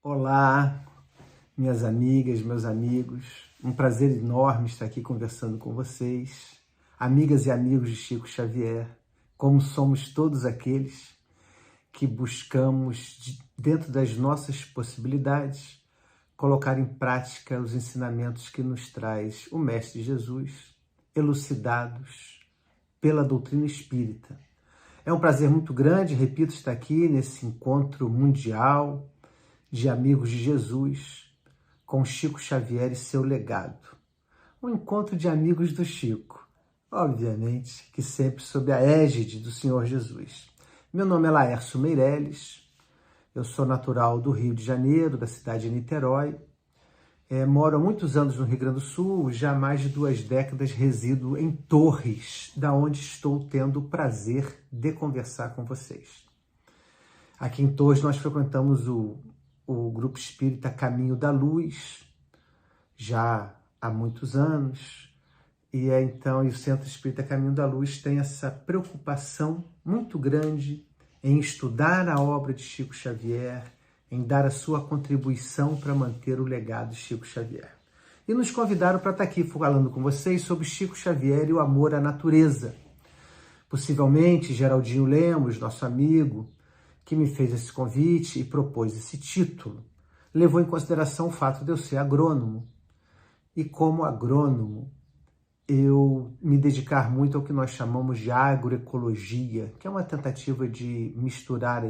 Olá, minhas amigas, meus amigos. Um prazer enorme estar aqui conversando com vocês. Amigas e amigos de Chico Xavier, como somos todos aqueles que buscamos, dentro das nossas possibilidades, colocar em prática os ensinamentos que nos traz o Mestre Jesus, elucidados pela doutrina espírita. É um prazer muito grande, repito, estar aqui nesse encontro mundial de amigos de Jesus, com Chico Xavier e seu legado. Um encontro de amigos do Chico, obviamente que sempre sob a égide do Senhor Jesus. Meu nome é Laércio Meirelles, eu sou natural do Rio de Janeiro, da cidade de Niterói. Moro há muitos anos no Rio Grande do Sul, já há mais de 2 décadas resido em Torres, da onde estou tendo o prazer de conversar com vocês. Aqui em Torres nós frequentamos o Grupo Espírita Caminho da Luz, já há muitos anos, e o Centro Espírita Caminho da Luz tem essa preocupação muito grande em estudar a obra de Chico Xavier, em dar a sua contribuição para manter o legado de Chico Xavier. E nos convidaram para estar aqui falando com vocês sobre Chico Xavier e o amor à natureza. Possivelmente, Geraldinho Lemos, nosso amigo, que me fez esse convite e propôs esse título, levou em consideração o fato de eu ser agrônomo. E como agrônomo, eu me dedicar muito ao que nós chamamos de agroecologia, que é uma tentativa de misturar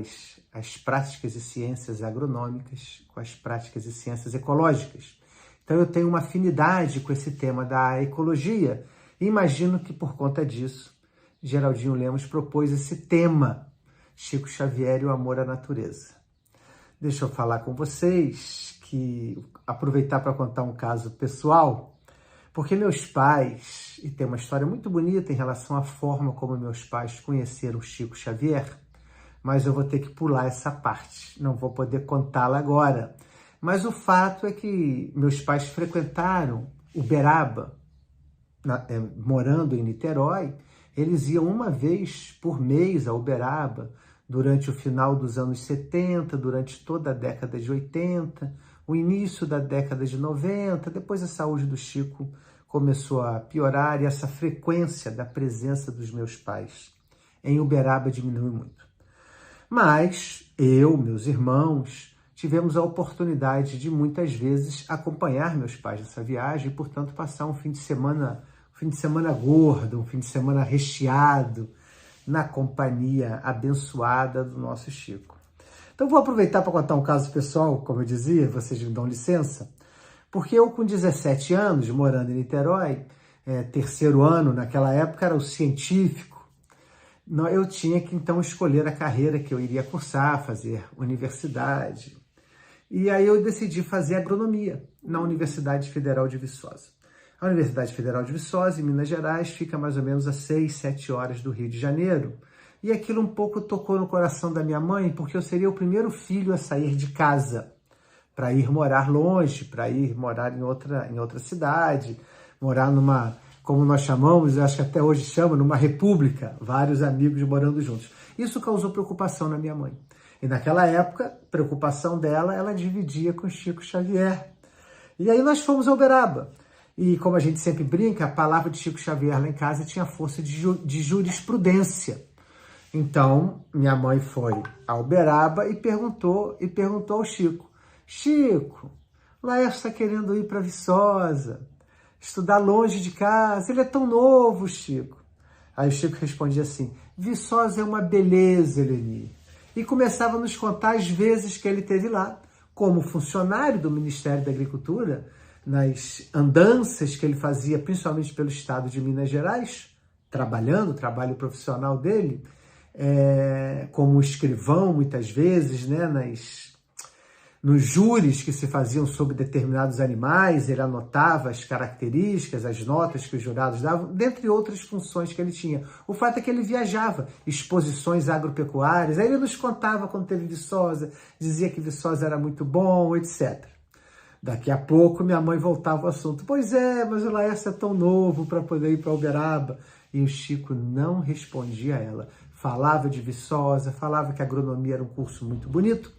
as práticas e ciências agronômicas com as práticas e ciências ecológicas. Então eu tenho uma afinidade com esse tema da ecologia e imagino que por conta disso, Geraldinho Lemos propôs esse tema, Chico Xavier e o amor à natureza. Deixa eu falar com vocês, aproveitar para contar um caso pessoal, porque meus pais, e tem uma história muito bonita em relação à forma como meus pais conheceram Chico Xavier, mas eu vou ter que pular essa parte, não vou poder contá-la agora. Mas o fato é que meus pais frequentaram Uberaba, morando em Niterói. Eles iam uma vez por mês a Uberaba, durante o final dos anos 70, durante toda a década de 80, o início da década de 90, depois a saúde do Chico começou a piorar e essa frequência da presença dos meus pais em Uberaba diminuiu muito. Mas eu, meus irmãos, tivemos a oportunidade de muitas vezes acompanhar meus pais nessa viagem e, portanto, passar um fim de semana gordo, um fim de semana recheado, na companhia abençoada do nosso Chico. Então vou aproveitar para contar um caso pessoal, como eu dizia, vocês me dão licença, porque eu com 17 anos, morando em Niterói, terceiro ano, naquela época era o científico, eu tinha que então escolher a carreira que eu iria cursar, fazer universidade. E aí eu decidi fazer agronomia na Universidade Federal de Viçosa. A Universidade Federal de Viçosa, em Minas Gerais, fica mais ou menos a 6, 7 horas do Rio de Janeiro. E aquilo um pouco tocou no coração da minha mãe, porque eu seria o primeiro filho a sair de casa, para ir morar longe, para ir morar em outra cidade, morar numa, como nós chamamos, eu acho que até hoje chama, numa república, vários amigos morando juntos. Isso causou preocupação na minha mãe. E naquela época, preocupação dela, ela dividia com Chico Xavier. E aí nós fomos a Uberaba. E como a gente sempre brinca, a palavra de Chico Xavier lá em casa tinha força de jurisprudência. Então, minha mãe foi a Uberaba e perguntou ao Chico: Chico, Laércio está querendo ir para Viçosa, estudar longe de casa, ele é tão novo, Chico. Aí o Chico respondia assim: Viçosa é uma beleza, Eleni. E começava a nos contar as vezes que ele esteve lá, como funcionário do Ministério da Agricultura, nas andanças que ele fazia, principalmente pelo estado de Minas Gerais, o trabalho profissional dele, como escrivão, muitas vezes, nos júris que se faziam sobre determinados animais, ele anotava as características, as notas que os jurados davam, dentre outras funções que ele tinha. O fato é que ele viajava, exposições agropecuárias, aí ele nos contava quando teve Viçosa, dizia que Viçosa era muito bom, etc. Daqui a pouco minha mãe voltava ao assunto. Pois é, mas o Laércio é tão novo para poder ir para Uberaba. E o Chico não respondia a ela. Falava de Viçosa, falava que a agronomia era um curso muito bonito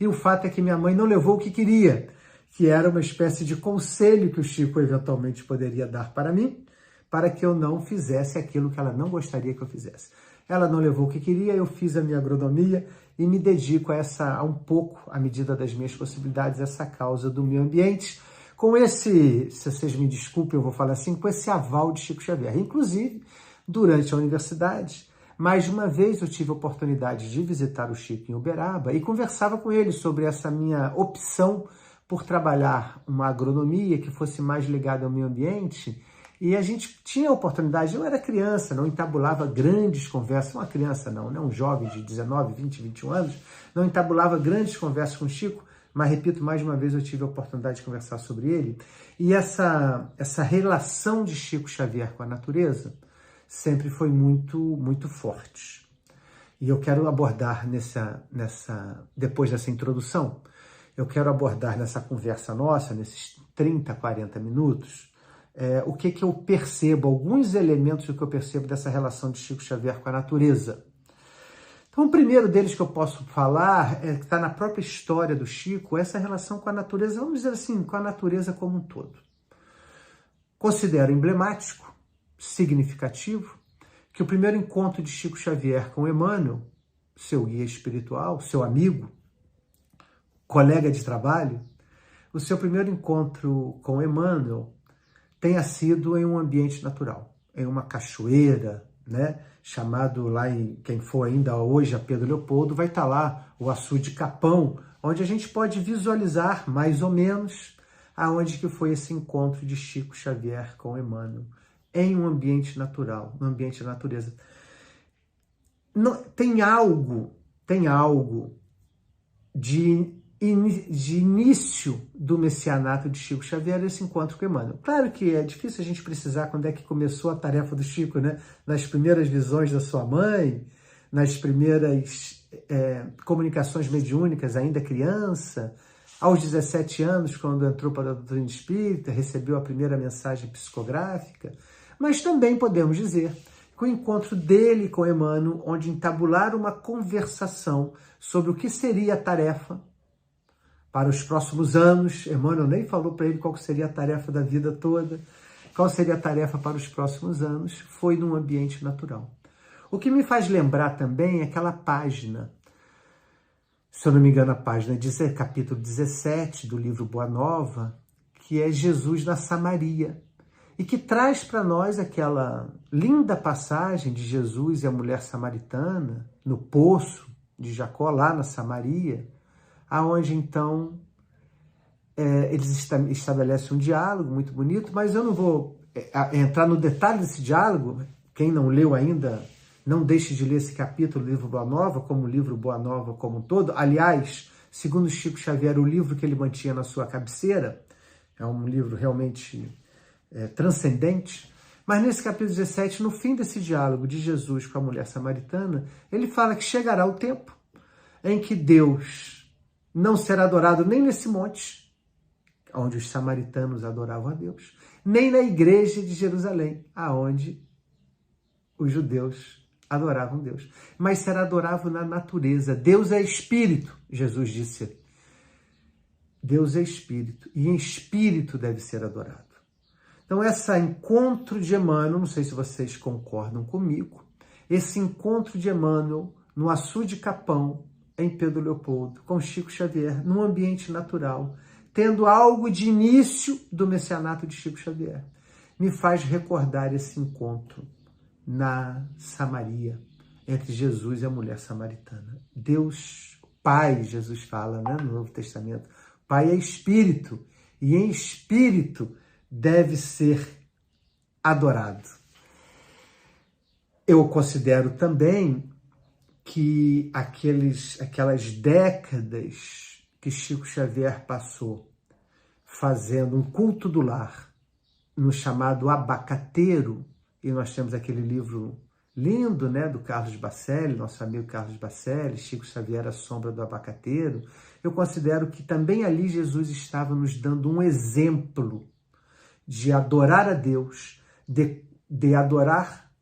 E o fato é que minha mãe não levou o que queria, que era uma espécie de conselho que o Chico eventualmente poderia dar para mim, para que eu não fizesse aquilo que ela não gostaria que eu fizesse. Ela não levou o que queria, eu fiz a minha agronomia e me dedico a um pouco, à medida das minhas possibilidades, essa causa do meio ambiente, com esse, se vocês me desculpem, eu vou falar assim, com esse aval de Chico Xavier. Inclusive, durante a universidade, mais de uma vez eu tive a oportunidade de visitar o Chico em Uberaba e conversava com ele sobre essa minha opção por trabalhar uma agronomia que fosse mais ligada ao meio ambiente. E a gente tinha a oportunidade, eu era criança, não entabulava grandes conversas, uma criança não, né? Um jovem de 19, 20, 21 anos, não entabulava grandes conversas com o Chico, mas repito, mais uma vez eu tive a oportunidade de conversar sobre ele. E essa relação de Chico Xavier com a natureza sempre foi muito forte. E eu quero abordar depois dessa introdução, eu quero abordar nessa conversa nossa, nesses 30, 40 minutos, o que eu percebo, alguns elementos do que eu percebo dessa relação de Chico Xavier com a natureza. Então, o primeiro deles que eu posso falar, que está na própria história do Chico, essa relação com a natureza, vamos dizer assim, com a natureza como um todo. Considero emblemático, significativo, que o primeiro encontro de Chico Xavier com Emmanuel, seu guia espiritual, seu amigo, colega de trabalho, o seu primeiro encontro com Emmanuel tenha sido em um ambiente natural, em uma cachoeira, né? Chamado lá, quem for ainda hoje a Pedro Leopoldo, vai estar lá o açude Capão, onde a gente pode visualizar mais ou menos aonde que foi esse encontro de Chico Xavier com Emmanuel, em um ambiente natural, no ambiente da natureza. Tem algo de início do messianato de Chico Xavier, esse encontro com Emmanuel. Claro que é difícil a gente precisar quando é que começou a tarefa do Chico, né? Nas primeiras visões da sua mãe, nas primeiras comunicações mediúnicas, ainda criança, aos 17 anos, quando entrou para a doutrina espírita, recebeu a primeira mensagem psicográfica, mas também podemos dizer que o encontro dele com Emmanuel, onde entabularam uma conversação sobre o que seria a tarefa para os próximos anos. Emmanuel nem falou para ele qual seria a tarefa da vida toda, qual seria a tarefa para os próximos anos, foi num ambiente natural. O que me faz lembrar também é aquela página, se eu não me engano, a página capítulo 17 do livro Boa Nova, que é Jesus na Samaria, e que traz para nós aquela linda passagem de Jesus e a mulher samaritana, no poço de Jacó, lá na Samaria, aonde então eles estabelecem um diálogo muito bonito, mas eu não vou entrar no detalhe desse diálogo. Quem não leu ainda, não deixe de ler esse capítulo do livro Boa Nova, como o livro Boa Nova como um todo. Aliás, segundo Chico Xavier, o livro que ele mantinha na sua cabeceira, é um livro realmente transcendente. Mas nesse capítulo 17, no fim desse diálogo de Jesus com a mulher samaritana, ele fala que chegará o tempo em que Deus não será adorado nem nesse monte, onde os samaritanos adoravam a Deus, nem na igreja de Jerusalém, aonde os judeus adoravam Deus, mas será adorado na natureza. Deus é espírito, Jesus disse. Deus é espírito, e em espírito deve ser adorado. Então, esse encontro de Emmanuel, não sei se vocês concordam comigo, esse encontro de Emmanuel no açude Capão, em Pedro Leopoldo, com Chico Xavier, num ambiente natural, tendo algo de início do messianato de Chico Xavier, me faz recordar esse encontro na Samaria, entre Jesus e a mulher samaritana. Deus, Pai, Jesus fala, né, no Novo Testamento, Pai é espírito, e em espírito deve ser adorado. Eu considero também que aquelas décadas que Chico Xavier passou fazendo um culto do lar, no chamado abacateiro, e nós temos aquele livro lindo, né, do Carlos Bacelli, nosso amigo Carlos Bacelli, Chico Xavier, A Sombra do Abacateiro. Eu considero que também ali Jesus estava nos dando um exemplo de adorar a Deus, de adorar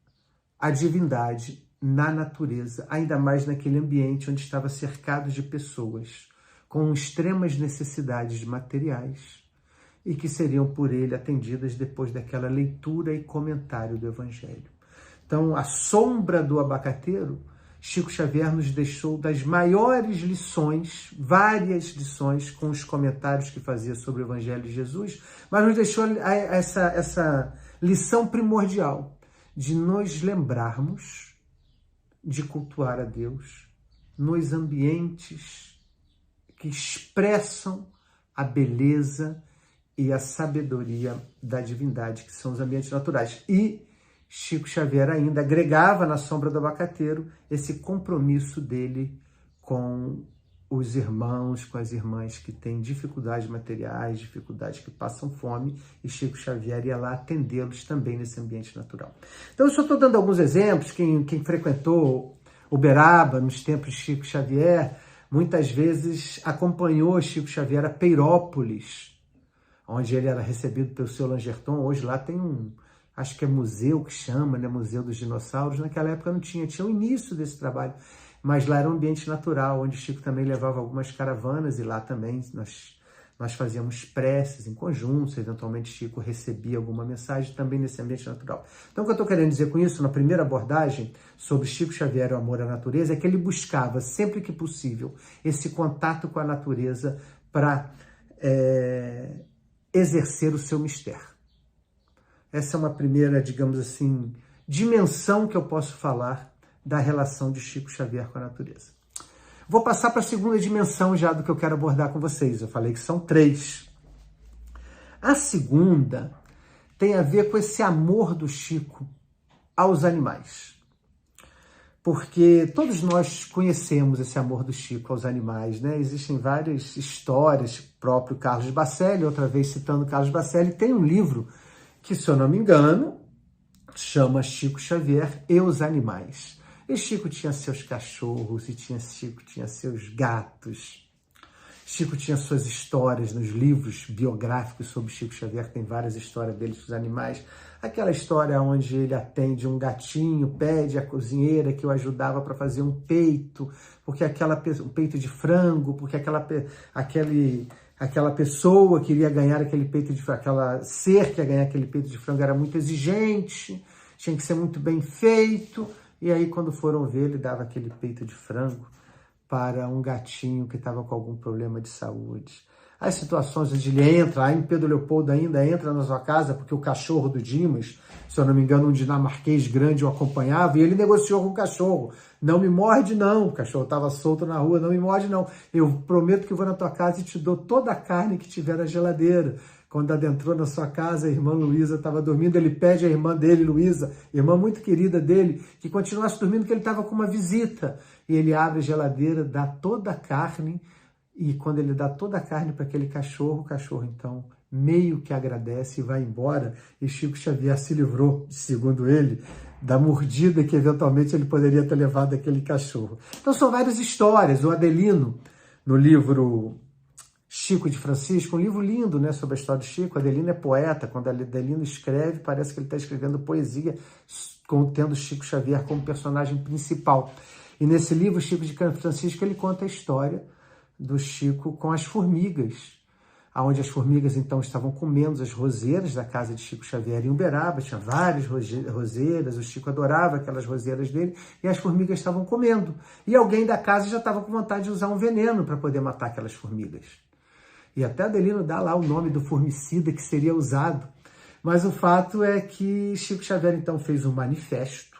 a divindade na natureza, ainda mais naquele ambiente onde estava cercado de pessoas, com extremas necessidades materiais e que seriam por ele atendidas depois daquela leitura e comentário do Evangelho. Então, a sombra do abacateiro, Chico Xavier nos deixou das maiores lições, várias lições com os comentários que fazia sobre o Evangelho de Jesus, mas nos deixou essa lição primordial de nos lembrarmos de cultuar a Deus nos ambientes que expressam a beleza e a sabedoria da divindade, que são os ambientes naturais. E Chico Xavier ainda agregava na sombra do abacateiro esse compromisso dele com os irmãos, com as irmãs que têm dificuldades materiais, dificuldades que passam fome, e Chico Xavier ia lá atendê-los também nesse ambiente natural. Então eu só estou dando alguns exemplos. Quem frequentou Uberaba nos tempos de Chico Xavier, muitas vezes acompanhou Chico Xavier a Peirópolis, onde ele era recebido pelo seu Langerton. Hoje lá tem acho que é museu que chama, né? Museu dos Dinossauros. Naquela época não tinha o início desse trabalho, mas lá era um ambiente natural, onde Chico também levava algumas caravanas, e lá também nós fazíamos preces em conjunto, eventualmente Chico recebia alguma mensagem também nesse ambiente natural. Então o que eu estou querendo dizer com isso, na primeira abordagem sobre Chico Xavier e o amor à natureza, é que ele buscava, sempre que possível, esse contato com a natureza para exercer o seu mistério. Essa é uma primeira, digamos assim, dimensão que eu posso falar da relação de Chico Xavier com a natureza. Vou passar para a segunda dimensão já do que eu quero abordar com vocês. Eu falei que são 3. A segunda tem a ver com esse amor do Chico aos animais. Porque todos nós conhecemos esse amor do Chico aos animais, né? Existem várias histórias, próprio Carlos Bacelli, outra vez citando Carlos Bacelli, tem um livro que, se eu não me engano, chama Chico Xavier e os Animais. E Chico tinha seus cachorros, e Chico tinha seus gatos. Chico tinha suas histórias nos livros biográficos sobre Chico Xavier, tem várias histórias dele com os animais. Aquela história onde ele atende um gatinho, pede à cozinheira que o ajudava para fazer um peito, porque um peito de frango, porque aquela pessoa queria ganhar aquele peito de frango, aquela ser que ia ganhar aquele peito de frango era muito exigente, tinha que ser muito bem feito, e aí quando foram ver, ele dava aquele peito de frango para um gatinho que estava com algum problema de saúde. As situações onde ele entra, aí Pedro Leopoldo ainda entra na sua casa, porque o cachorro do Dimas, se eu não me engano, um dinamarquês grande o acompanhava, e ele negociou com o cachorro. Não me morde não, o cachorro estava solto na rua, não me morde não. Eu prometo que vou na tua casa e te dou toda a carne que tiver na geladeira. Quando adentrou na sua casa, a irmã Luísa estava dormindo, ele pede à irmã dele, Luísa, irmã muito querida dele, que continuasse dormindo, que ele estava com uma visita. E ele abre a geladeira, dá toda a carne, e quando ele dá toda a carne para aquele cachorro, o cachorro então meio que agradece e vai embora. E Chico Xavier se livrou, segundo ele, da mordida que eventualmente ele poderia ter levado daquele cachorro. Então são várias histórias. O Adelino, no livro Chico de Francisco, um livro lindo, né, sobre a história de Chico. Adelino é poeta. Quando Adelino escreve, parece que ele está escrevendo poesia, tendo Chico Xavier como personagem principal. E nesse livro, Chico de Francisco, ele conta a história do Chico com as formigas, onde as formigas então estavam comendo as roseiras da casa de Chico Xavier em Uberaba. Tinha várias roseiras, o Chico adorava aquelas roseiras dele, e as formigas estavam comendo. E alguém da casa já estava com vontade de usar um veneno para poder matar aquelas formigas. E até Adelino dá lá o nome do formicida que seria usado. Mas o fato é que Chico Xavier então fez um manifesto,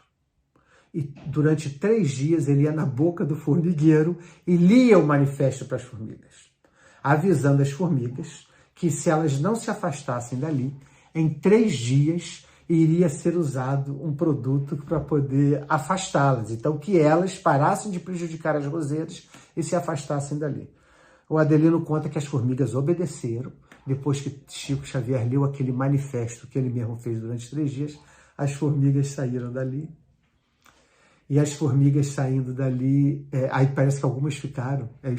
e durante 3 dias ele ia na boca do formigueiro e lia o manifesto para as formigas, avisando as formigas que se elas não se afastassem dali, em 3 dias iria ser usado um produto para poder afastá-las. Então que elas parassem de prejudicar as roseiras e se afastassem dali. O Adelino conta que as formigas obedeceram. Depois que Chico Xavier leu aquele manifesto que ele mesmo fez durante 3 dias, as formigas saíram dali. E as formigas saindo dali, aí parece que algumas ficaram. Aí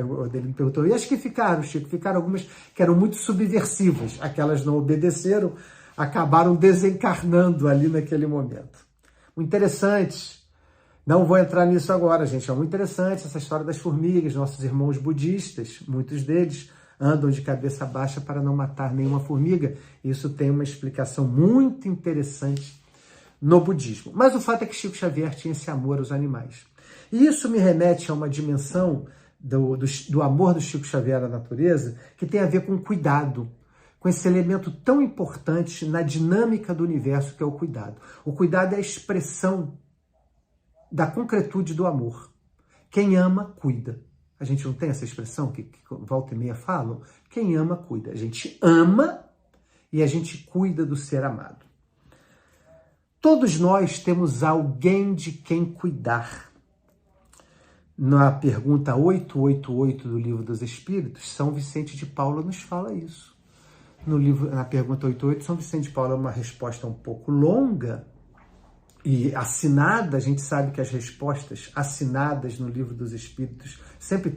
o Adelino perguntou, e as que ficaram, Chico? Ficaram algumas que eram muito subversivas. Aquelas não obedeceram, acabaram desencarnando ali naquele momento. O interessante Não vou entrar nisso agora, gente. É muito interessante essa história das formigas. Nossos irmãos budistas, muitos deles, andam de cabeça baixa para não matar nenhuma formiga. Isso tem uma explicação muito interessante no budismo. Mas o fato é que Chico Xavier tinha esse amor aos animais. E isso me remete a uma dimensão do amor do Chico Xavier à natureza que tem a ver com cuidado, com esse elemento tão importante na dinâmica do universo que é o cuidado. O cuidado é a expressão da concretude do amor. Quem ama, cuida. A gente não tem essa expressão que volta e meia falam? Quem ama, cuida. A gente ama e a gente cuida do ser amado. Todos nós temos alguém de quem cuidar. Na pergunta 888 do Livro dos Espíritos, São Vicente de Paula nos fala isso. Na pergunta 88, São Vicente de Paula é uma resposta um pouco longa, e assinada. A gente sabe que as respostas assinadas no Livro dos Espíritos sempre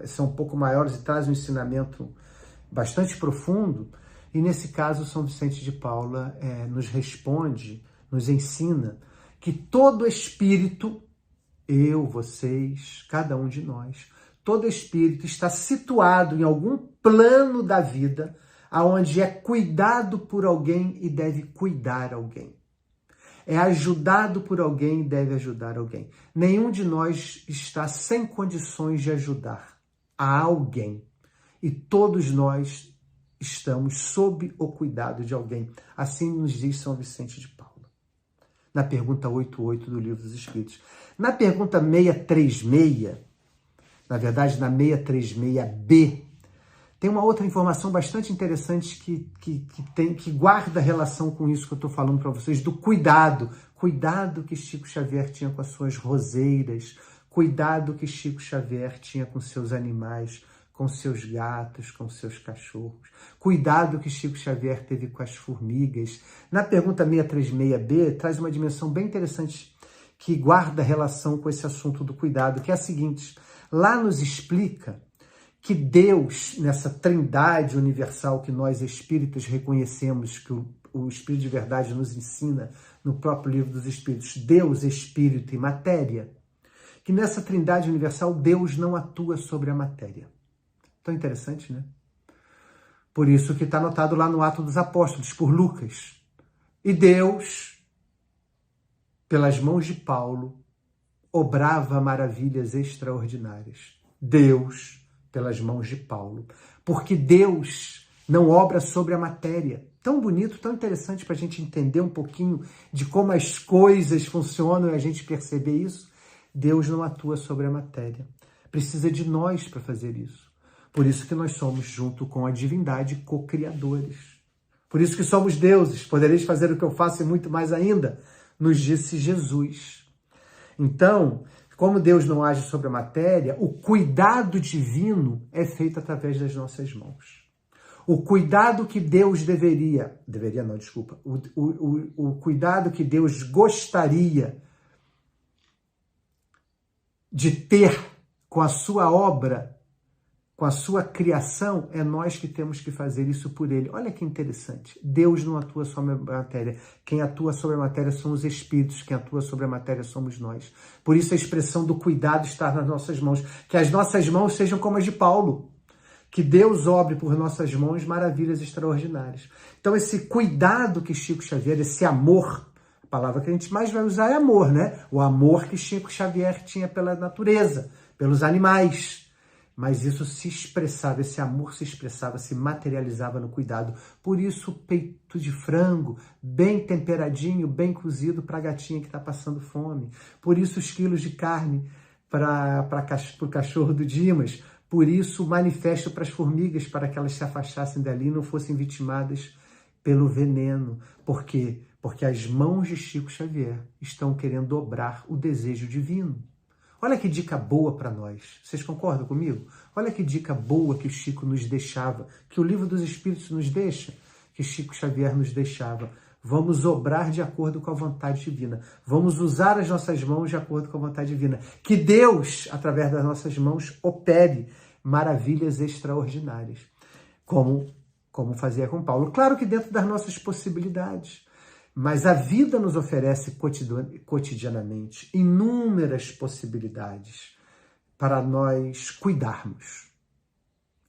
são um pouco maiores e trazem um ensinamento bastante profundo. E nesse caso, São Vicente de Paula nos responde, nos ensina que todo espírito, eu, vocês, cada um de nós, todo espírito está situado em algum plano da vida aonde é cuidado por alguém e deve cuidar alguém. É ajudado por alguém e deve ajudar alguém. Nenhum de nós está sem condições de ajudar a alguém. E todos nós estamos sob o cuidado de alguém. Assim nos diz São Vicente de Paula. Na pergunta 88 do Livro dos Espíritos. Na pergunta 636, na verdade na 636b, tem uma outra informação bastante interessante que guarda relação com isso que eu estou falando para vocês, do cuidado. Cuidado que Chico Xavier tinha com as suas roseiras, cuidado que Chico Xavier tinha com seus animais, com seus gatos, com seus cachorros. Cuidado que Chico Xavier teve com as formigas. Na pergunta 636b, traz uma dimensão bem interessante que guarda relação com esse assunto do cuidado, que é a seguinte: lá nos explica que Deus, nessa trindade universal que nós espíritas reconhecemos, que o Espírito de Verdade nos ensina no próprio Livro dos Espíritos, Deus, Espírito e Matéria, que nessa trindade universal Deus não atua sobre a matéria. Tão interessante, né? Por isso que está anotado lá no Atos dos Apóstolos, por Lucas. E Deus, pelas mãos de Paulo, obrava maravilhas extraordinárias. Deus, pelas mãos de Paulo. Porque Deus não obra sobre a matéria. Tão bonito, tão interessante para a gente entender um pouquinho de como as coisas funcionam e a gente perceber isso. Deus não atua sobre a matéria. Precisa de nós para fazer isso. Por isso que nós somos, junto com a divindade, co-criadores. Por isso que somos deuses. Podereis fazer o que eu faço e muito mais ainda, nos disse Jesus. Então, como Deus não age sobre a matéria, o cuidado divino é feito através das nossas mãos. O cuidado que Deus o cuidado que Deus gostaria de ter com a sua obra, com a sua criação, é nós que temos que fazer isso por ele. Olha que interessante. Deus não atua sobre a matéria. Quem atua sobre a matéria são os espíritos. Quem atua sobre a matéria somos nós. Por isso a expressão do cuidado está nas nossas mãos. Que as nossas mãos sejam como as de Paulo. Que Deus obre por nossas mãos maravilhas extraordinárias. Então esse cuidado que Chico Xavier, esse amor, a palavra que a gente mais vai usar é amor, né? O amor que Chico Xavier tinha pela natureza, pelos animais. Mas isso se expressava, esse amor se expressava, se materializava no cuidado. Por isso o peito de frango, bem temperadinho, bem cozido para a gatinha que está passando fome. Por isso os quilos de carne para o cachorro do Dimas. Por isso o manifesto para as formigas, para que elas se afastassem dali e não fossem vitimadas pelo veneno. Por quê? Porque as mãos de Chico Xavier estão querendo dobrar o desejo divino. Olha que dica boa para nós. Vocês concordam comigo? Olha que dica boa que o Chico nos deixava, que o Livro dos Espíritos nos deixa, que Chico Xavier nos deixava. Vamos obrar de acordo com a vontade divina. Vamos usar as nossas mãos de acordo com a vontade divina. Que Deus, através das nossas mãos, opere maravilhas extraordinárias. Como fazia com Paulo. Claro que dentro das nossas possibilidades. Mas a vida nos oferece cotidianamente inúmeras possibilidades para nós cuidarmos.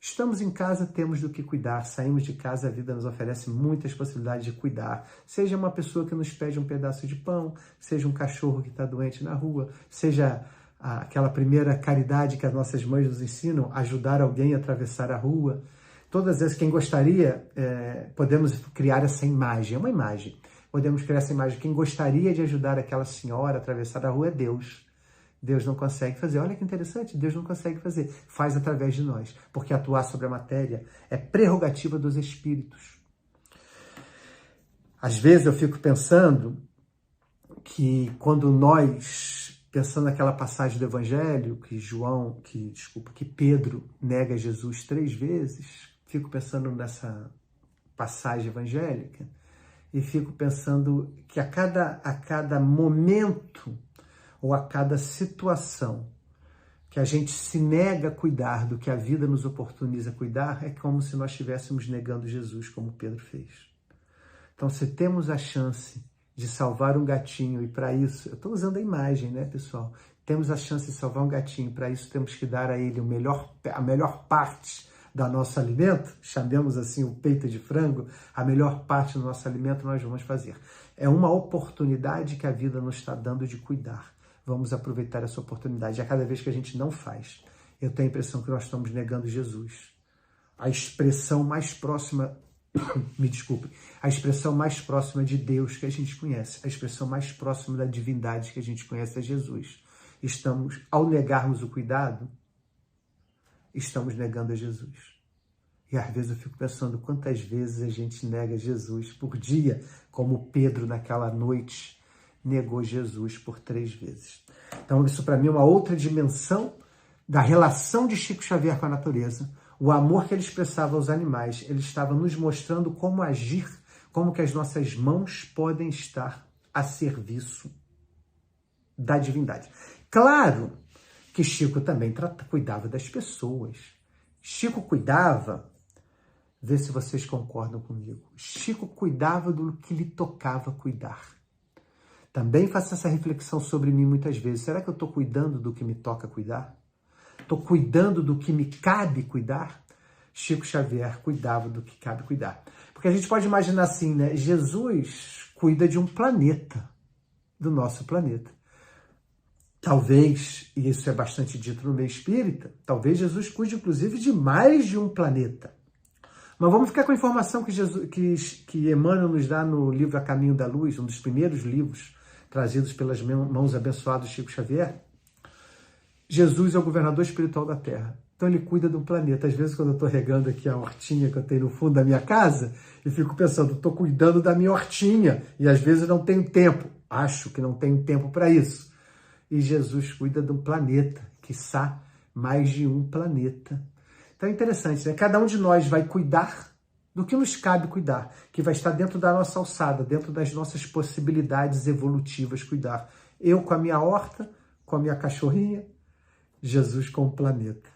Estamos em casa, temos do que cuidar. Saímos de casa, a vida nos oferece muitas possibilidades de cuidar. Seja uma pessoa que nos pede um pedaço de pão, seja um cachorro que está doente na rua, seja aquela primeira caridade que as nossas mães nos ensinam, ajudar alguém a atravessar a rua. Todas essas, quem gostaria, podemos criar essa imagem, é uma imagem. Podemos criar essa imagem. Quem gostaria de ajudar aquela senhora a atravessar a rua é Deus. Deus não consegue fazer. Olha que interessante, Deus não consegue fazer. Faz através de nós, porque atuar sobre a matéria é prerrogativa dos espíritos. Às vezes eu fico pensando que quando nós, pensando naquela passagem do Evangelho, que Pedro nega Jesus 3 vezes, fico pensando nessa passagem evangélica e fico pensando que a cada momento ou a cada situação que a gente se nega a cuidar do que a vida nos oportuniza cuidar, é como se nós estivéssemos negando Jesus, como Pedro fez. Então, se temos a chance de salvar um gatinho, e para isso, eu estou usando a imagem, né, pessoal? Temos a chance de salvar um gatinho, para isso temos que dar a ele a melhor parte do nosso alimento, chamemos assim o peito de frango, a melhor parte do nosso alimento nós vamos fazer. É uma oportunidade que a vida nos está dando de cuidar. Vamos aproveitar essa oportunidade. A cada vez que a gente não faz, eu tenho a impressão que nós estamos negando Jesus. A expressão mais próxima, me desculpe, a expressão mais próxima de Deus que a gente conhece, a expressão mais próxima da divindade que a gente conhece é Jesus. Ao negarmos o cuidado, estamos negando a Jesus. E às vezes eu fico pensando quantas vezes a gente nega Jesus por dia, como Pedro naquela noite negou Jesus por 3 vezes. Então isso para mim é uma outra dimensão da relação de Chico Xavier com a natureza, o amor que ele expressava aos animais. Ele estava nos mostrando como agir, como que as nossas mãos podem estar a serviço da divindade. Claro que Chico também cuidava das pessoas. Chico cuidava, vê se vocês concordam comigo, Chico cuidava do que lhe tocava cuidar. Também faço essa reflexão sobre mim muitas vezes. Será que eu estou cuidando do que me toca cuidar? Estou cuidando do que me cabe cuidar? Chico Xavier cuidava do que cabe cuidar. Porque a gente pode imaginar assim, né? Jesus cuida de um planeta, do nosso planeta. Talvez, e isso é bastante dito no meio espírita, talvez Jesus cuide inclusive de mais de um planeta. Mas vamos ficar com a informação que Emmanuel nos dá no livro A Caminho da Luz, um dos primeiros livros trazidos pelas mãos abençoadas de Chico Xavier. Jesus é o governador espiritual da Terra. Então ele cuida do planeta. Às vezes, quando eu estou regando aqui a hortinha que eu tenho no fundo da minha casa, eu fico pensando, estou cuidando da minha hortinha. E às vezes não tenho tempo. Acho que não tenho tempo para isso. E Jesus cuida do planeta, quiçá mais de um planeta. Então é interessante, né? Cada um de nós vai cuidar do que nos cabe cuidar, que vai estar dentro da nossa alçada, dentro das nossas possibilidades evolutivas cuidar. Eu com a minha horta, com a minha cachorrinha, Jesus com o planeta.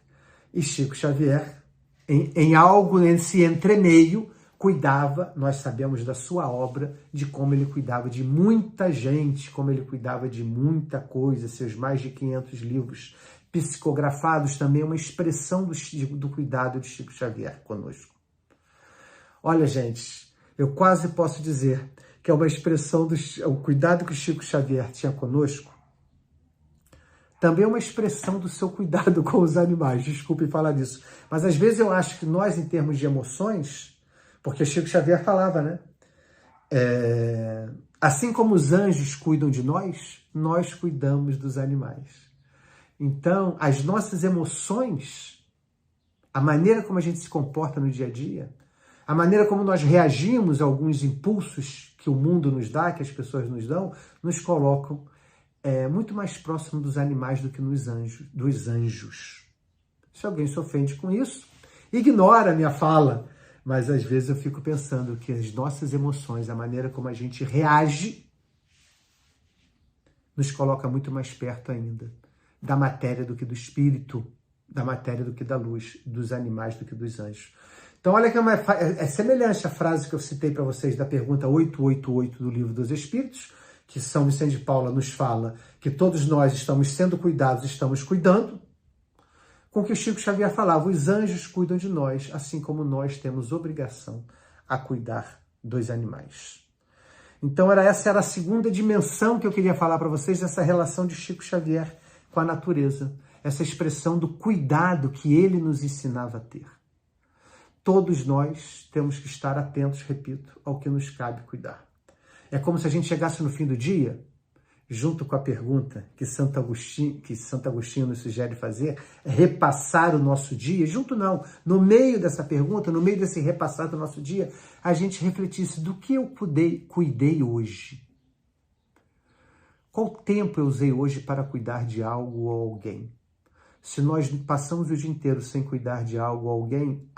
E Chico Xavier, em algo nesse entremeio, cuidava, nós sabemos da sua obra, de como ele cuidava de muita gente, como ele cuidava de muita coisa, seus mais de 500 livros psicografados, também é uma expressão do cuidado de Chico Xavier conosco. Olha, gente, eu quase posso dizer que é uma expressão o cuidado que Chico Xavier tinha conosco, também é uma expressão do seu cuidado com os animais. Desculpe falar disso. Mas às vezes eu acho que nós, em termos de emoções, porque Chico Xavier falava, né? Assim como os anjos cuidam de nós cuidamos dos animais. Então, as nossas emoções, a maneira como a gente se comporta no dia a dia, a maneira como nós reagimos a alguns impulsos que o mundo nos dá, que as pessoas nos dão, nos colocam muito mais próximo dos animais do que dos anjos. Se alguém se ofende com isso, ignora a minha fala. Mas às vezes eu fico pensando que as nossas emoções, a maneira como a gente reage, nos coloca muito mais perto ainda da matéria do que do espírito, da matéria do que da luz, dos animais do que dos anjos. Então, olha que é semelhante à frase que eu citei para vocês da pergunta 888 do Livro dos Espíritos, que São Vicente de Paula nos fala que todos nós estamos sendo cuidados, estamos cuidando, com o que o Chico Xavier falava, os anjos cuidam de nós, assim como nós temos obrigação a cuidar dos animais. Então, essa era a segunda dimensão que eu queria falar para vocês, dessa relação de Chico Xavier com a natureza, essa expressão do cuidado que ele nos ensinava a ter. Todos nós temos que estar atentos, repito, ao que nos cabe cuidar. É como se a gente chegasse no fim do dia, junto com a pergunta que Santo Agostinho nos sugere fazer, repassar o nosso dia, junto não, no meio dessa pergunta, no meio desse repassar do nosso dia, a gente refletisse do que eu cuidei hoje. Qual tempo eu usei hoje para cuidar de algo ou alguém? Se nós passamos o dia inteiro sem cuidar de algo ou alguém,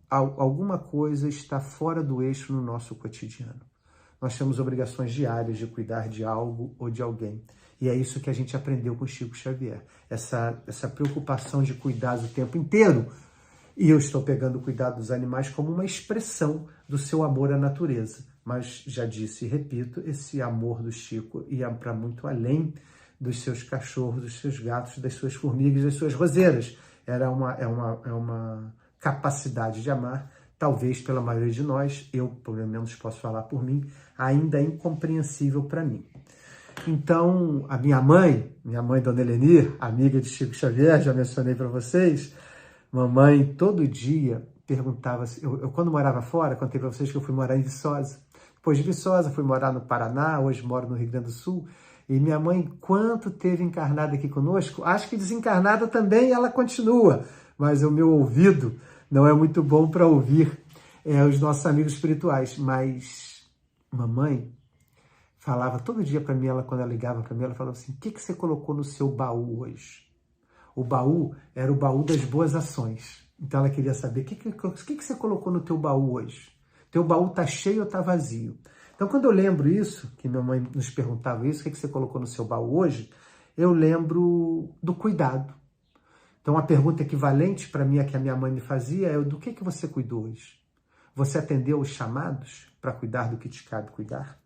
alguma coisa está fora do eixo no nosso cotidiano. Nós temos obrigações diárias de cuidar de algo ou de alguém. E é isso que a gente aprendeu com Chico Xavier. Essa preocupação de cuidar o tempo inteiro. E eu estou pegando o cuidado dos animais como uma expressão do seu amor à natureza. Mas, já disse e repito, esse amor do Chico ia para muito além dos seus cachorros, dos seus gatos, das suas formigas, das suas roseiras. É uma capacidade de amar, talvez pela maioria de nós, eu pelo menos posso falar por mim, ainda é incompreensível para mim. Então, a minha mãe, Dona Elenir, amiga de Chico Xavier, já mencionei para vocês, mamãe todo dia perguntava, eu quando morava fora, contei para vocês que eu fui morar em Viçosa. Depois de Viçosa, fui morar no Paraná, hoje moro no Rio Grande do Sul, e minha mãe, quanto teve encarnada aqui conosco, acho que desencarnada também ela continua, mas o meu ouvido não é muito bom para ouvir os nossos amigos espirituais, mas mamãe falava todo dia para mim, quando ela ligava para mim, ela falava assim, o que você colocou no seu baú hoje? O baú era o baú das boas ações. Então ela queria saber, o que você colocou no teu baú hoje? Teu baú está cheio ou está vazio? Então quando eu lembro isso, que minha mãe nos perguntava isso, o que você colocou no seu baú hoje? Eu lembro do cuidado. Então, a pergunta equivalente para mim, a que a minha mãe me fazia, é do que você cuidou hoje? Você atendeu os chamados para cuidar do que te cabe cuidar?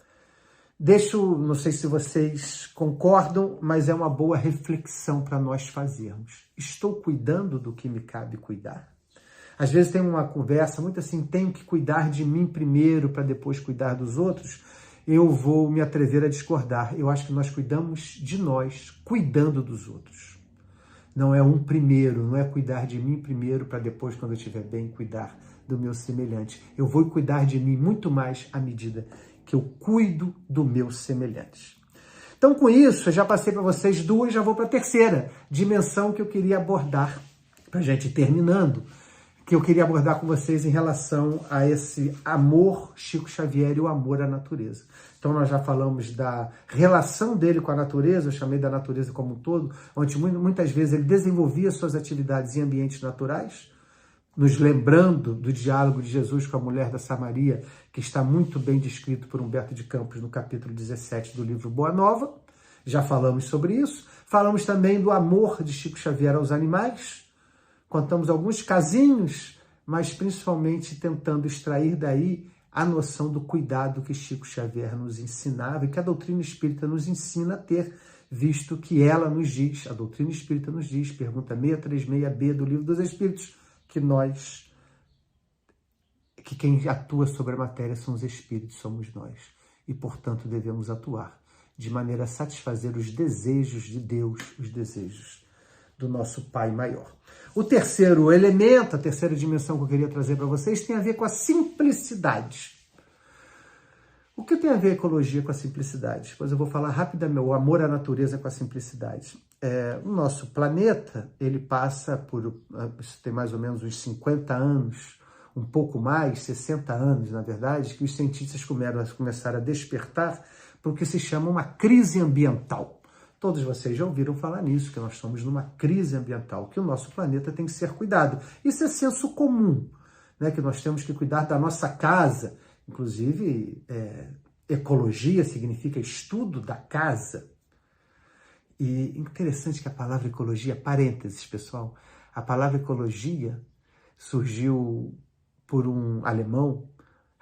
Não sei se vocês concordam, mas é uma boa reflexão para nós fazermos. Estou cuidando do que me cabe cuidar? Às vezes tem uma conversa muito assim, tenho que cuidar de mim primeiro para depois cuidar dos outros. Eu vou me atrever a discordar. Eu acho que nós cuidamos de nós, cuidando dos outros. Não é primeiro, não é cuidar de mim primeiro para depois, quando eu estiver bem, cuidar do meu semelhante. Eu vou cuidar de mim muito mais à medida que eu cuido do meu semelhante. Então, com isso, eu já passei para vocês duas, já vou para a terceira dimensão que eu queria abordar, para a gente ir terminando, que eu queria abordar com vocês em relação a esse amor Chico Xavier e o amor à natureza. Então nós já falamos da relação dele com a natureza, eu chamei da natureza como um todo, onde muitas vezes ele desenvolvia suas atividades em ambientes naturais, nos lembrando do diálogo de Jesus com a mulher da Samaria, que está muito bem descrito por Humberto de Campos no capítulo 17 do livro Boa Nova. Já falamos sobre isso. Falamos também do amor de Chico Xavier aos animais. Contamos alguns casinhos, mas principalmente tentando extrair daí a noção do cuidado que Chico Xavier nos ensinava e que a doutrina espírita nos ensina a ter, visto que ela nos diz, a doutrina espírita nos diz, pergunta 636b do Livro dos Espíritos, que quem atua sobre a matéria são os espíritos, somos nós. E, portanto, devemos atuar de maneira a satisfazer os desejos de Deus, os desejos do nosso Pai maior. O terceiro elemento, a terceira dimensão que eu queria trazer para vocês, tem a ver com a simplicidade. O que tem a ver a ecologia com a simplicidade? Depois eu vou falar rapidamente, o amor à natureza com a simplicidade. O nosso planeta, ele passa por, isso tem mais ou menos uns 50 anos, um pouco mais, 60 anos, na verdade, que os cientistas começaram a despertar para o que se chama uma crise ambiental. Todos vocês já ouviram falar nisso, que nós estamos numa crise ambiental, que o nosso planeta tem que ser cuidado. Isso é senso comum, né? Que nós temos que cuidar da nossa casa. Inclusive, ecologia significa estudo da casa. E interessante que a palavra ecologia, parênteses, pessoal, a palavra ecologia surgiu por um alemão,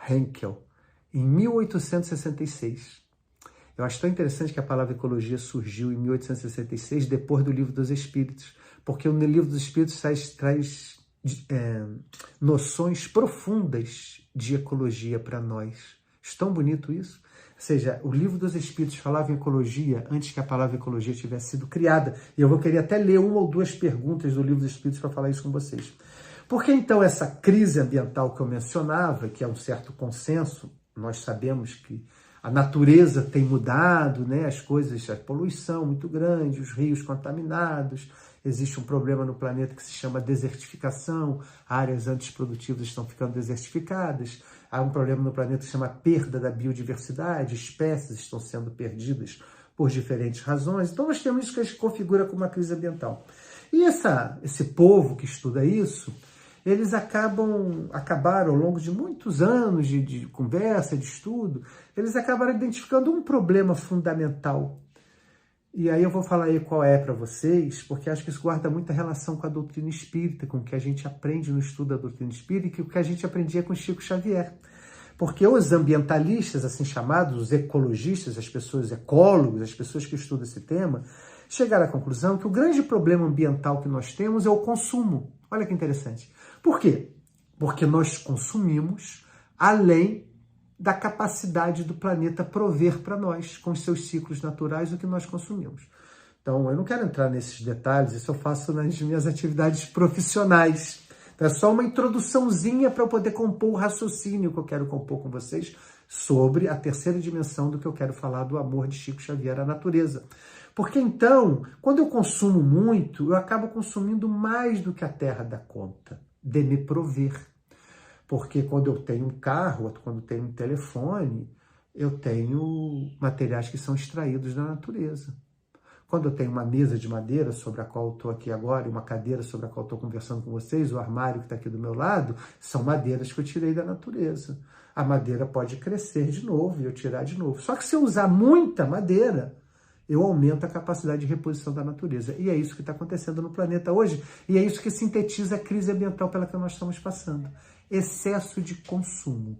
Henkel, em 1866. Eu acho tão interessante que a palavra ecologia surgiu em 1866, depois do Livro dos Espíritos, porque o Livro dos Espíritos traz noções profundas de ecologia para nós. Acho tão bonito isso. Ou seja, o Livro dos Espíritos falava em ecologia antes que a palavra ecologia tivesse sido criada. E eu vou querer até ler uma ou duas perguntas do Livro dos Espíritos para falar isso com vocês. Por que então essa crise ambiental que eu mencionava, que é um certo consenso, nós sabemos que a natureza tem mudado, né? As coisas, a poluição muito grande, os rios contaminados, existe um problema no planeta que se chama desertificação, áreas antes produtivas estão ficando desertificadas, há um problema no planeta que se chama perda da biodiversidade, espécies estão sendo perdidas por diferentes razões. Então nós temos isso que a gente configura como uma crise ambiental. E esse povo que estuda isso, eles acabaram ao longo de muitos anos de conversa, de estudo, eles acabaram identificando um problema fundamental. E aí eu vou falar aí qual é para vocês, porque acho que isso guarda muita relação com a doutrina espírita, com o que a gente aprende no estudo da doutrina espírita e o que a gente aprendia com Chico Xavier. Porque os ambientalistas, assim chamados, os ecologistas, as pessoas ecólogos, as pessoas que estudam esse tema, chegaram à conclusão que o grande problema ambiental que nós temos é o consumo. Olha que interessante. Por quê? Porque nós consumimos além da capacidade do planeta prover para nós, com os seus ciclos naturais, o que nós consumimos. Então, eu não quero entrar nesses detalhes, isso eu faço nas minhas atividades profissionais. Então, é só uma introduçãozinha para eu poder compor o raciocínio que eu quero compor com vocês sobre a terceira dimensão do que eu quero falar do amor de Chico Xavier à natureza. Porque então, quando eu consumo muito, eu acabo consumindo mais do que a Terra dá conta de me prover. Porque quando eu tenho um carro, quando eu tenho um telefone, eu tenho materiais que são extraídos da natureza. Quando eu tenho uma mesa de madeira sobre a qual eu estou aqui agora, e uma cadeira sobre a qual eu estou conversando com vocês, o armário que está aqui do meu lado, são madeiras que eu tirei da natureza. A madeira pode crescer de novo e eu tirar de novo. Só que se eu usar muita madeira, eu aumento a capacidade de reposição da natureza. E é isso que está acontecendo no planeta hoje, e é isso que sintetiza a crise ambiental pela que nós estamos passando. Excesso de consumo.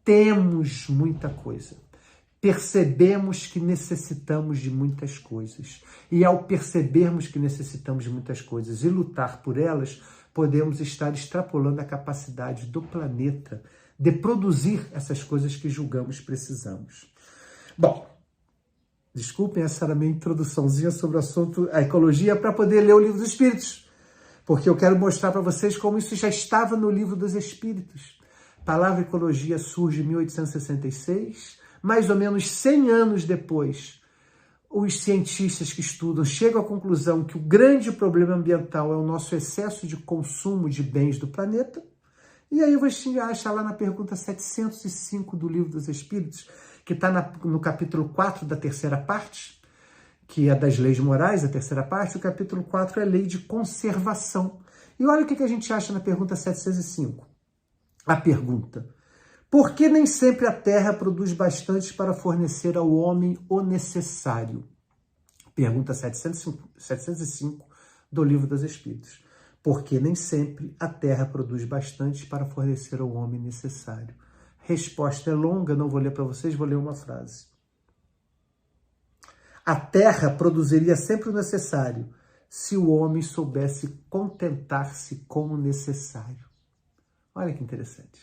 Temos muita coisa. Percebemos que necessitamos de muitas coisas. E ao percebermos que necessitamos de muitas coisas e lutar por elas, podemos estar extrapolando a capacidade do planeta de produzir essas coisas que julgamos precisamos. Bom, desculpem, essa era a minha introduçãozinha sobre o assunto, a ecologia, para poder ler o Livro dos Espíritos. Porque eu quero mostrar para vocês como isso já estava no Livro dos Espíritos. A palavra ecologia surge em 1866, mais ou menos 100 anos depois. Os cientistas que estudam chegam à conclusão que o grande problema ambiental é o nosso excesso de consumo de bens do planeta. E aí você acha lá na pergunta 705 do Livro dos Espíritos, que está no capítulo 4 da terceira parte, que é das leis morais, a terceira parte, o capítulo 4 é a lei de conservação. E olha o que a gente acha na pergunta 705. A pergunta: por que nem sempre a terra produz bastante para fornecer ao homem o necessário? Pergunta 705 do Livro dos Espíritos. Por que nem sempre a terra produz bastante para fornecer ao homem necessário? Resposta é longa, não vou ler para vocês, vou ler uma frase. A terra produziria sempre o necessário se o homem soubesse contentar-se com o necessário. Olha que interessante.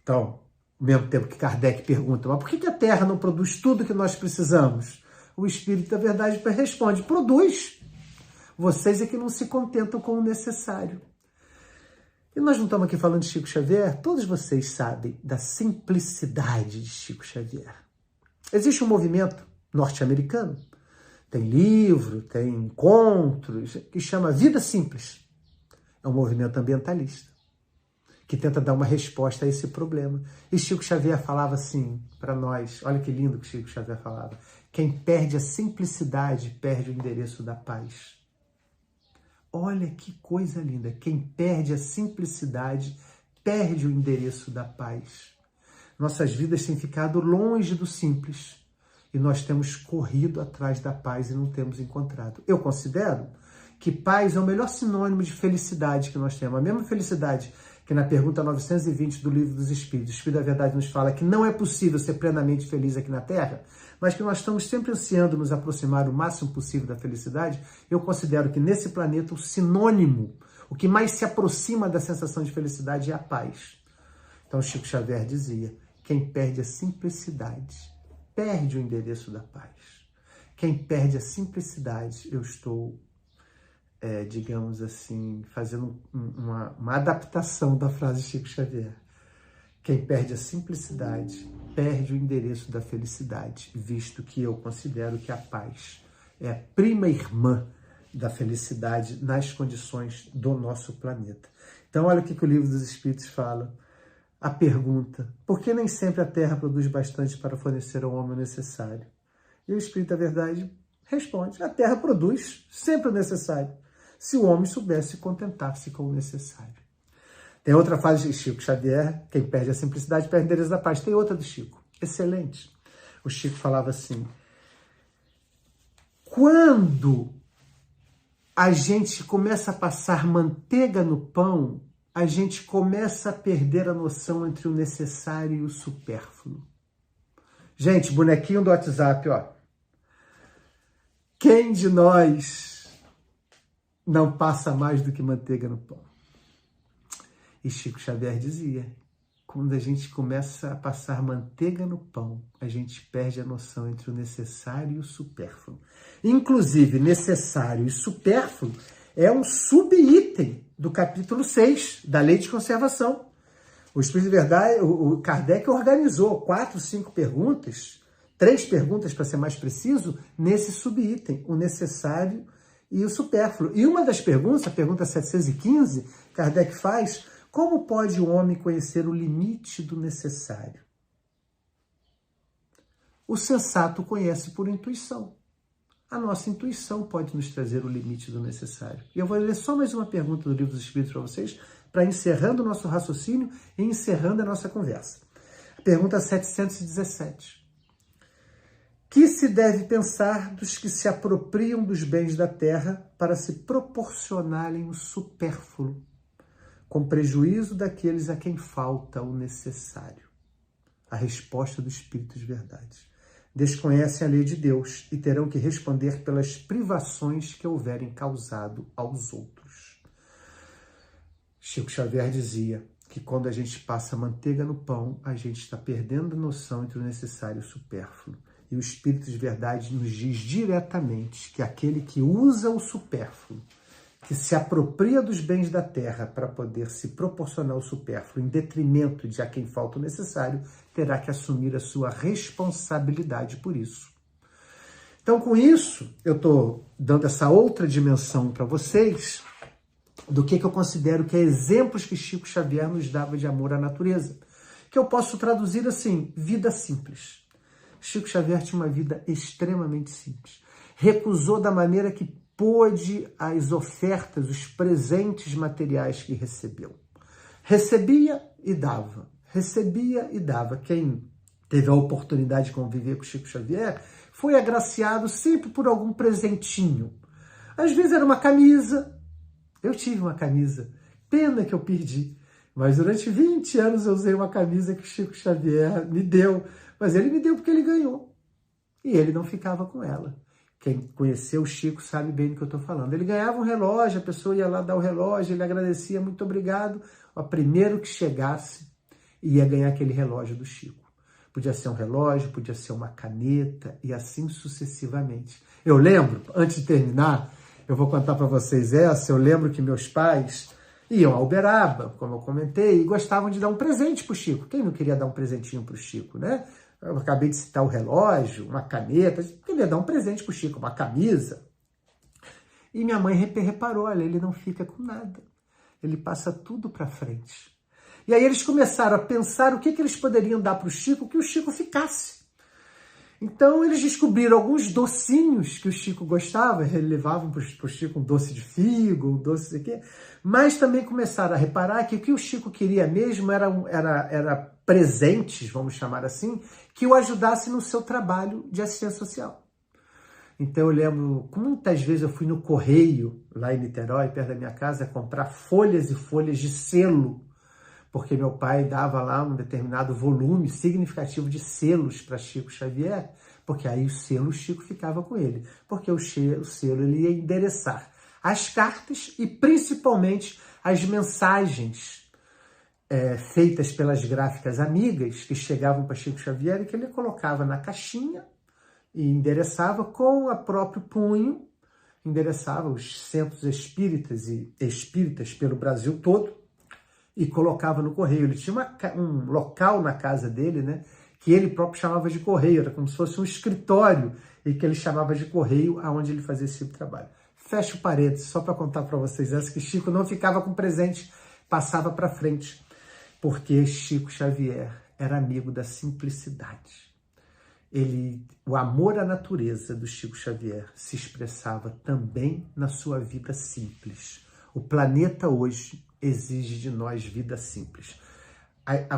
Então, ao mesmo tempo que Kardec pergunta, mas por que a terra não produz tudo que nós precisamos? O Espírito da Verdade responde, produz. Vocês é que não se contentam com o necessário. E nós não estamos aqui falando de Chico Xavier? Todos vocês sabem da simplicidade de Chico Xavier. Existe um movimento norte-americano, tem livro, tem encontros, que chama Vida Simples. É um movimento ambientalista, que tenta dar uma resposta a esse problema. E Chico Xavier falava assim para nós, olha que lindo que Chico Xavier falava, quem perde a simplicidade perde o endereço da paz. Olha que coisa linda, quem perde a simplicidade perde o endereço da paz. Nossas vidas têm ficado longe do simples e nós temos corrido atrás da paz e não temos encontrado. Eu considero que paz é o melhor sinônimo de felicidade que nós temos. A mesma felicidade que na pergunta 920 do Livro dos Espíritos, o Espírito da Verdade nos fala que não é possível ser plenamente feliz aqui na Terra, mas que nós estamos sempre ansiando nos aproximar o máximo possível da felicidade, eu considero que nesse planeta o sinônimo, o que mais se aproxima da sensação de felicidade é a paz. Então Chico Xavier dizia, quem perde a simplicidade, perde o endereço da paz. Quem perde a simplicidade, eu estou, digamos assim, fazendo uma adaptação da frase de Chico Xavier. Quem perde a simplicidade, perde o endereço da felicidade, visto que eu considero que a paz é a prima irmã da felicidade nas condições do nosso planeta. Então, olha o que o Livro dos Espíritos fala. A pergunta, por que nem sempre a Terra produz bastante para fornecer ao homem o necessário? E o Espírito da Verdade responde, a Terra produz sempre o necessário, se o homem soubesse contentar-se com o necessário. Tem outra frase de Chico Xavier, quem perde a simplicidade perde o endereço da paz. Tem outra do Chico, excelente. O Chico falava assim, quando a gente começa a passar manteiga no pão, a gente começa a perder a noção entre o necessário e o supérfluo. Gente, bonequinho do WhatsApp, ó. Quem de nós não passa mais do que manteiga no pão? E Chico Xavier dizia, quando a gente começa a passar manteiga no pão, a gente perde a noção entre o necessário e o supérfluo. Inclusive, necessário e supérfluo é um subitem do capítulo 6 da Lei de Conservação. O Espírito de Verdade, o Kardec organizou 4, 5 perguntas, 3 perguntas para ser mais preciso, nesse subitem, o necessário e o supérfluo. E uma das perguntas, a pergunta 715, Kardec faz, como pode o homem conhecer o limite do necessário? O sensato conhece por intuição. A nossa intuição pode nos trazer o limite do necessário. E eu vou ler só mais uma pergunta do Livro dos Espíritos para vocês, para encerrando o nosso raciocínio e encerrando a nossa conversa. A pergunta 717. Que se deve pensar dos que se apropriam dos bens da terra para se proporcionarem o supérfluo, com prejuízo daqueles a quem falta o necessário? A resposta do Espírito de Verdade. Desconhecem a lei de Deus e terão que responder pelas privações que houverem causado aos outros. Chico Xavier dizia que quando a gente passa manteiga no pão, a gente está perdendo a noção entre o necessário e o supérfluo. E o Espírito de Verdade nos diz diretamente que aquele que usa o supérfluo, que se apropria dos bens da terra para poder se proporcionar o supérfluo em detrimento de a quem falta o necessário, terá que assumir a sua responsabilidade por isso. Então, com isso, eu estou dando essa outra dimensão para vocês do que eu considero que é exemplos que Chico Xavier nos dava de amor à natureza, que eu posso traduzir assim, vida simples. Chico Xavier tinha uma vida extremamente simples. Recusou da maneira que pôde as ofertas, os presentes materiais que recebeu. Recebia e dava. Recebia e dava. Quem teve a oportunidade de conviver com Chico Xavier foi agraciado sempre por algum presentinho. Às vezes era uma camisa. Eu tive uma camisa. Pena que eu perdi. Mas durante 20 anos eu usei uma camisa que Chico Xavier me deu. Mas ele me deu porque ele ganhou. E ele não ficava com ela. Quem conheceu o Chico sabe bem do que eu estou falando. Ele ganhava um relógio, a pessoa ia lá dar o relógio, ele agradecia, muito obrigado. O primeiro que chegasse ia ganhar aquele relógio do Chico. Podia ser um relógio, podia ser uma caneta e assim sucessivamente. Eu lembro, antes de terminar, eu vou contar para vocês essa, eu lembro que meus pais iam a Uberaba, como eu comentei, e gostavam de dar um presente para o Chico. Quem não queria dar um presentinho para o Chico, né? Eu acabei de citar o relógio, uma caneta, eu queria dar um presente para o Chico, uma camisa. E minha mãe reparou, olha, ele não fica com nada. Ele passa tudo para frente. E aí eles começaram a pensar o que eles poderiam dar para o Chico, que o Chico ficasse. Então eles descobriram alguns docinhos que o Chico gostava, eles levavam para o Chico um doce de figo, um doce de quê, mas também começaram a reparar que o que o Chico queria mesmo era presentes, vamos chamar assim, que o ajudasse no seu trabalho de assistência social. Então eu lembro, muitas vezes eu fui no Correio, lá em Niterói, perto da minha casa, comprar folhas e folhas de selo porque meu pai dava lá um determinado volume significativo de selos para Chico Xavier, porque aí o selo Chico ficava com ele, porque o selo ele ia endereçar as cartas e principalmente as mensagens feitas pelas gráficas amigas que chegavam para Chico Xavier e que ele colocava na caixinha e endereçava com o próprio punho, endereçava os centros espíritas e espíritas pelo Brasil todo e colocava no correio. Ele tinha um local na casa dele, né, que ele próprio chamava de correio, era como se fosse um escritório e que ele chamava de correio, aonde ele fazia esse tipo de trabalho. Fecho parênteses, só para contar para vocês essa, que Chico não ficava com presente, passava para frente, porque Chico Xavier era amigo da simplicidade. O amor à natureza do Chico Xavier se expressava também na sua vida simples. O planeta hoje exige de nós vida simples.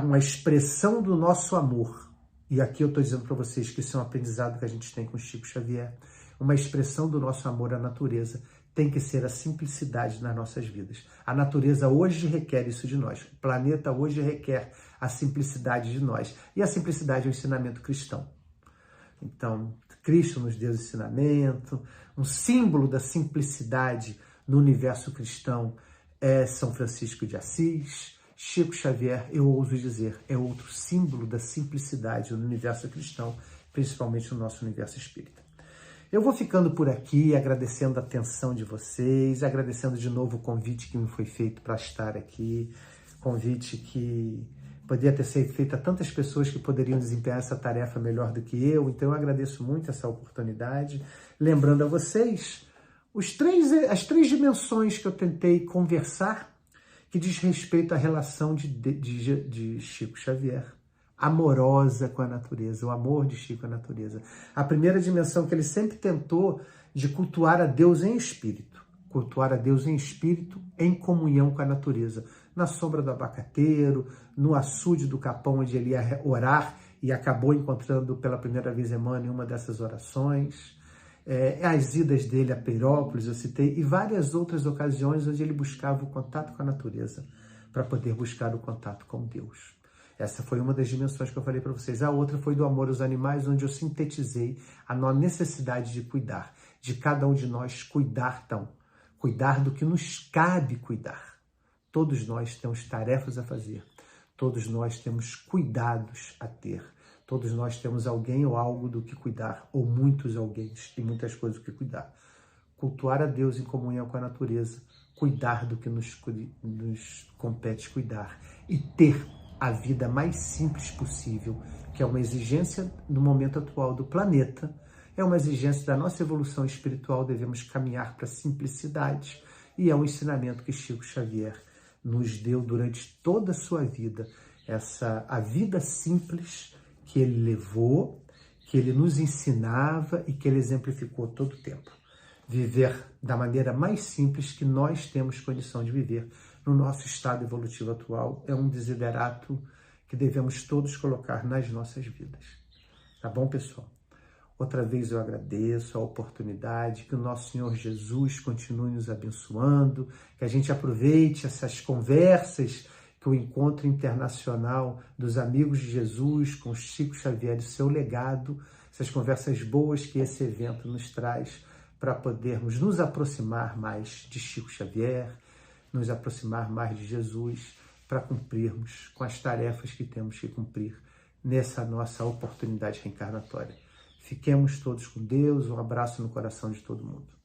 Uma expressão do nosso amor, e aqui eu estou dizendo para vocês que isso é um aprendizado que a gente tem com Chico Xavier, uma expressão do nosso amor à natureza tem que ser a simplicidade nas nossas vidas. A natureza hoje requer isso de nós. O planeta hoje requer a simplicidade de nós. E a simplicidade é o ensinamento cristão. Então, Cristo nos deu ensinamento, um símbolo da simplicidade no universo cristão é São Francisco de Assis. Chico Xavier, eu ouso dizer, é outro símbolo da simplicidade no universo cristão, principalmente no nosso universo espírita. Eu vou ficando por aqui, agradecendo a atenção de vocês, agradecendo de novo o convite que me foi feito para estar aqui, convite que poderia ter sido feito a tantas pessoas que poderiam desempenhar essa tarefa melhor do que eu, então eu agradeço muito essa oportunidade. Lembrando a vocês as três dimensões que eu tentei conversar, que diz respeito à relação de Chico Xavier, amorosa com a natureza, o amor de Chico à natureza. A primeira dimensão que ele sempre tentou de cultuar a Deus em espírito, cultuar a Deus em espírito em comunhão com a natureza, na sombra do abacateiro, no açude do Capão, onde ele ia orar e acabou encontrando pela primeira vez Emmanuel em uma dessas orações, as idas dele a Peirópolis, eu citei, e várias outras ocasiões onde ele buscava o contato com a natureza, para poder buscar o contato com Deus. Essa foi uma das dimensões que eu falei para vocês. A outra foi do amor aos animais, onde eu sintetizei a necessidade de cuidar, de cada um de nós cuidar do que nos cabe cuidar. Todos nós temos tarefas a fazer, todos nós temos cuidados a ter, todos nós temos alguém ou algo do que cuidar, ou muitos alguém e muitas coisas do que cuidar. Cultuar a Deus em comunhão com a natureza, cuidar do que nos compete cuidar e ter a vida mais simples possível, que é uma exigência no momento atual do planeta, é uma exigência da nossa evolução espiritual, devemos caminhar para a simplicidade, e é um ensinamento que Chico Xavier nos deu durante toda a sua vida, a vida simples que ele levou, que ele nos ensinava e que ele exemplificou todo o tempo. Viver da maneira mais simples que nós temos condição de viver no nosso estado evolutivo atual é um desiderato que devemos todos colocar nas nossas vidas. Tá bom, pessoal? Outra vez eu agradeço a oportunidade, que o nosso Senhor Jesus continue nos abençoando, que a gente aproveite essas conversas, que o encontro internacional dos amigos de Jesus com Chico Xavier e seu legado, essas conversas boas que esse evento nos traz para podermos nos aproximar mais de Chico Xavier, nos aproximar mais de Jesus, para cumprirmos com as tarefas que temos que cumprir nessa nossa oportunidade reencarnatória. Fiquemos todos com Deus, um abraço no coração de todo mundo.